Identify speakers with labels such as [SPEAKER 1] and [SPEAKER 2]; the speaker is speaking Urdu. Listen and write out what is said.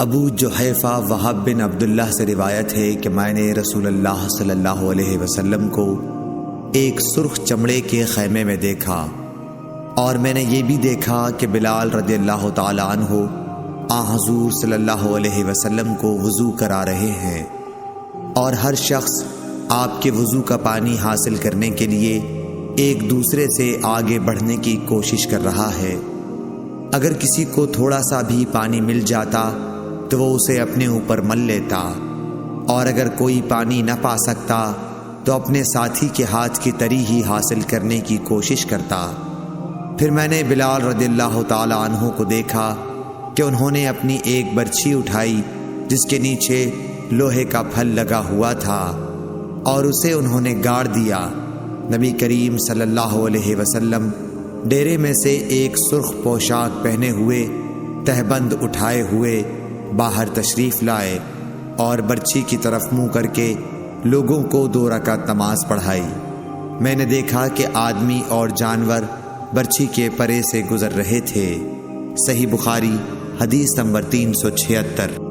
[SPEAKER 1] ابو جحیفہ وہب بن عبداللہ سے روایت ہے کہ میں نے رسول اللہ صلی اللہ علیہ وسلم کو ایک سرخ چمڑے کے خیمے میں دیکھا، اور میں نے یہ بھی دیکھا کہ بلال رضی اللہ تعالی عنہ حضور صلی اللہ علیہ وسلم کو وضو کرا رہے ہیں، اور ہر شخص آپ کے وضو کا پانی حاصل کرنے کے لیے ایک دوسرے سے آگے بڑھنے کی کوشش کر رہا ہے۔ اگر کسی کو تھوڑا سا بھی پانی مل جاتا تو وہ اسے اپنے اوپر مل لیتا، اور اگر کوئی پانی نہ پا سکتا تو اپنے ساتھی کے ہاتھ کی تری ہی حاصل کرنے کی کوشش کرتا۔ پھر میں نے بلال رضی اللہ تعالی عنہ کو دیکھا کہ انہوں نے اپنی ایک برچھی اٹھائی جس کے نیچے لوہے کا پھل لگا ہوا تھا، اور اسے انہوں نے گاڑ دیا۔ نبی کریم صلی اللہ علیہ وسلم ڈیرے میں سے ایک سرخ پوشاک پہنے ہوئے تہبند اٹھائے ہوئے باہر تشریف لائے اور برچھی کی طرف منہ کر کے لوگوں کو 2 رکعت نماز پڑھائی۔ میں نے دیکھا کہ آدمی اور جانور برچھی کے پرے سے گزر رہے تھے۔ صحیح بخاری حدیث نمبر 376۔